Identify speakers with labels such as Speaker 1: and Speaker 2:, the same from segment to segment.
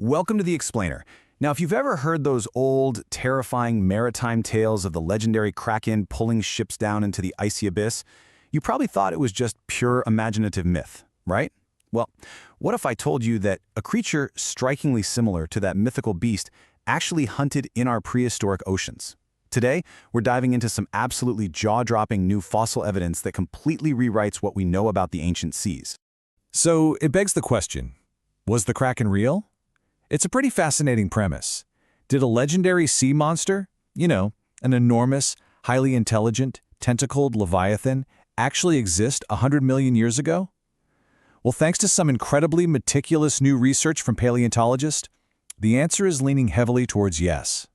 Speaker 1: Welcome to The Explainer. Now, if you've ever heard those old, terrifying maritime tales of the legendary Kraken pulling ships down into the icy abyss, you probably thought it was just pure imaginative myth, right? Well, what if I told you that a creature strikingly similar to that mythical beast actually hunted in our prehistoric oceans? Today, we're diving into some absolutely jaw-dropping new fossil evidence that completely rewrites what we know about the ancient seas.
Speaker 2: So it begs the question, was the Kraken real? It's a pretty fascinating premise. Did a legendary sea monster, an enormous, highly intelligent, tentacled leviathan, actually exist 100 million years ago? Well, thanks to some incredibly meticulous new research from paleontologists, the answer is leaning heavily towards yes.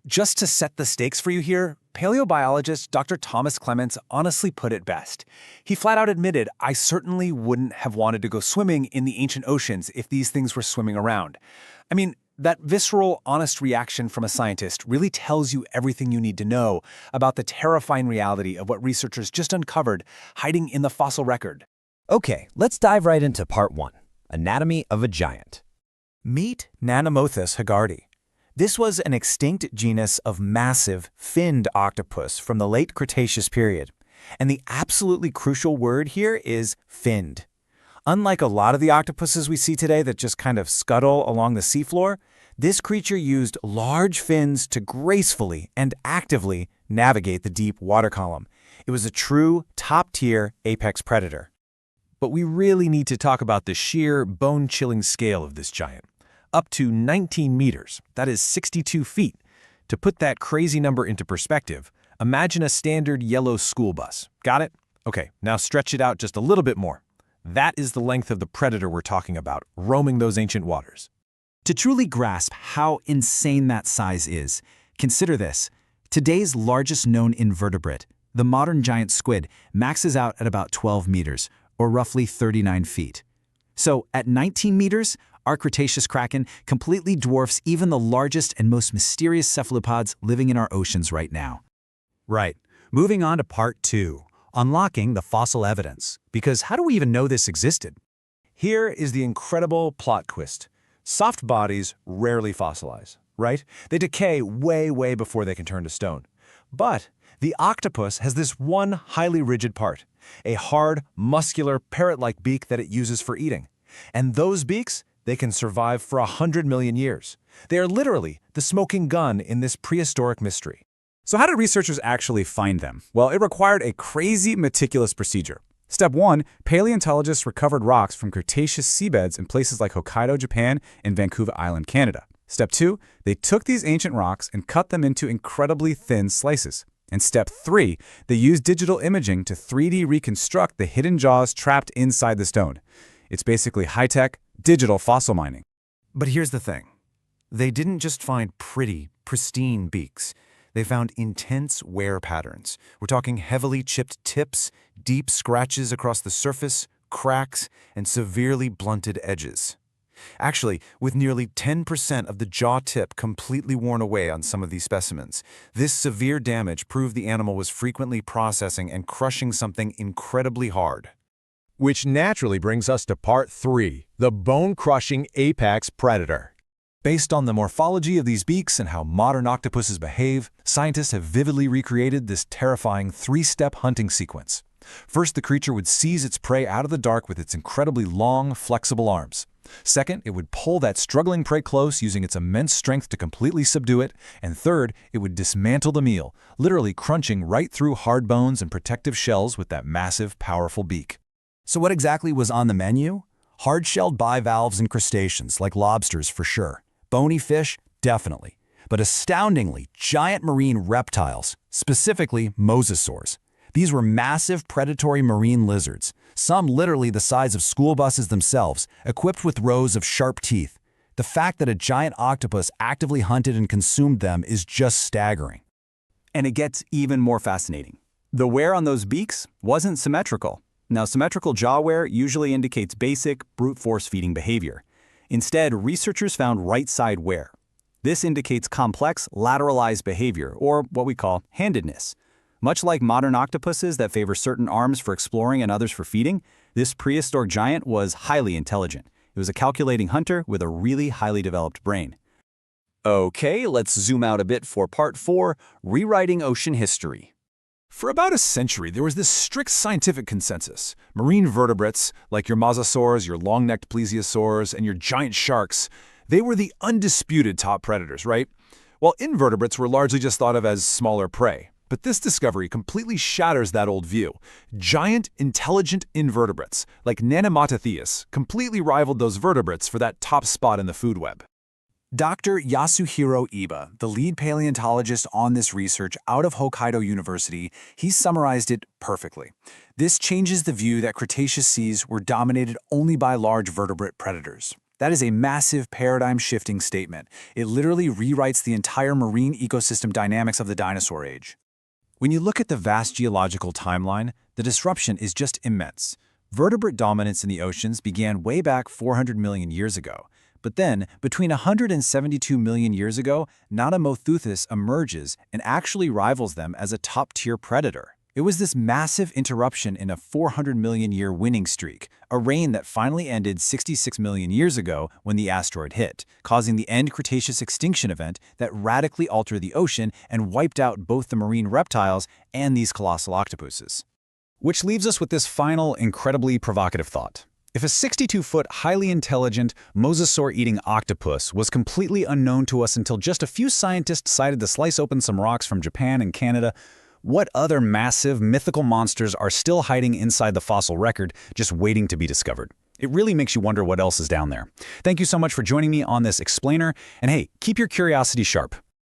Speaker 3: Just to set the stakes for you here, paleobiologist Dr. Thomas Clements honestly put it best. He flat out admitted, "I certainly wouldn't have wanted to go swimming in the ancient oceans if these things were swimming around." I mean, that visceral, honest reaction from a scientist really tells you everything you need to know about the terrifying reality of what researchers just uncovered hiding in the fossil record.
Speaker 4: Okay, let's dive right into part 1, Anatomy of a Giant.
Speaker 3: Meet Nanaimoteuthis hagardi. This was an extinct genus of massive, finned octopus from the late Cretaceous period. And the absolutely crucial word here is finned. Unlike a lot of the octopuses we see today that just kind of scuttle along the seafloor, this creature used large fins to gracefully and actively navigate the deep water column. It was a true, top-tier apex predator.
Speaker 2: But we really need to talk about the sheer, bone-chilling scale of this giant. Up to 19 meters, that is 62 feet. To put that crazy number into perspective, imagine a standard yellow school bus. Got it? Okay, now stretch it out just a little bit more. That is the length of the predator we're talking about, roaming those ancient waters.
Speaker 5: To truly grasp how insane that size is, consider this. Today's largest known invertebrate, the modern giant squid, maxes out at about 12 meters, or roughly 39 feet. So at 19 meters, our Cretaceous Kraken completely dwarfs even the largest and most mysterious cephalopods living in our oceans right now.
Speaker 6: Right. Moving on to part 2, unlocking the fossil evidence. Because how do we even know this existed?
Speaker 2: Here is the incredible plot twist. Soft bodies rarely fossilize, right? They decay way before they can turn to stone. But the octopus has this one highly rigid part, a hard, muscular, parrot-like beak that it uses for eating. And those beaks, they can survive for 100 million years. They are literally the smoking gun in this prehistoric mystery.
Speaker 6: So how did researchers actually find them? Well, it required a crazy, meticulous procedure. Step 1, paleontologists recovered rocks from Cretaceous seabeds in places like Hokkaido, Japan, and Vancouver Island, Canada. Step 2, they took these ancient rocks and cut them into incredibly thin slices. And step 3, they used digital imaging to 3D reconstruct the hidden jaws trapped inside the stone. It's basically high-tech, digital fossil mining.
Speaker 3: But here's the thing. They didn't just find pretty, pristine beaks. They found intense wear patterns. We're talking heavily chipped tips, deep scratches across the surface, cracks, and severely blunted edges. Actually, with nearly 10% of the jaw tip completely worn away on some of these specimens, this severe damage proved the animal was frequently processing and crushing something incredibly hard.
Speaker 7: Which naturally brings us to part 3, the bone-crushing apex predator.
Speaker 2: Based on the morphology of these beaks and how modern octopuses behave, scientists have vividly recreated this terrifying 3-step hunting sequence. First, the creature would seize its prey out of the dark with its incredibly long, flexible arms. Second, it would pull that struggling prey close using its immense strength to completely subdue it. And third, it would dismantle the meal, literally crunching right through hard bones and protective shells with that massive, powerful beak.
Speaker 1: So what exactly was on the menu? Hard-shelled bivalves and crustaceans, like lobsters for sure. Bony fish, definitely. But astoundingly, giant marine reptiles, specifically mosasaurs. These were massive predatory marine lizards, some literally the size of school buses themselves, equipped with rows of sharp teeth. The fact that a giant octopus actively hunted and consumed them is just staggering.
Speaker 6: And it gets even more fascinating. The wear on those beaks wasn't symmetrical. Now, symmetrical jaw wear usually indicates basic, brute force feeding behavior. Instead, researchers found right-side wear. This indicates complex, lateralized behavior, or what we call handedness. Much like modern octopuses that favor certain arms for exploring and others for feeding, this prehistoric giant was highly intelligent. It
Speaker 1: was a calculating hunter with a really highly developed brain.
Speaker 8: Okay, let's zoom out a bit for Part 4, Rewriting Ocean History.
Speaker 2: For about a century, there was this strict scientific consensus. Marine vertebrates, like your mosasaurs, your long-necked plesiosaurs, and your giant sharks, they were the undisputed top predators, right? While invertebrates were largely just thought of as smaller prey. But this discovery completely shatters that old view. Giant, intelligent invertebrates, like Nanaimoteuthis, completely rivaled those vertebrates for that top spot in the food web.
Speaker 3: Dr. Yasuhiro Iba, the lead paleontologist on this research out of Hokkaido University, he summarized it perfectly. This changes the view that Cretaceous seas were dominated only by large vertebrate predators. That is a massive paradigm-shifting statement. It literally rewrites the entire marine ecosystem dynamics of the dinosaur age.
Speaker 1: When you look at the vast geological timeline, the disruption is just immense. Vertebrate dominance in the oceans began way back 400 million years ago. But then, between 172 million years ago, Nanaimoteuthis emerges and actually rivals them as a top-tier predator. It was this massive interruption in a 400 million year winning streak, a reign that finally ended 66 million years ago when the asteroid hit, causing the end Cretaceous extinction event that radically altered the ocean and wiped out both the marine reptiles and these colossal octopuses.
Speaker 6: Which leaves us with this final, incredibly provocative thought. If a 62-foot, highly intelligent, mosasaur-eating octopus was completely unknown to us until just a few scientists decided to slice open some rocks from Japan and Canada, what other massive, mythical monsters are still hiding inside the fossil record, just waiting to be discovered? It really makes you wonder what else is down there. Thank you so much for joining me on this explainer, and hey, keep your curiosity sharp.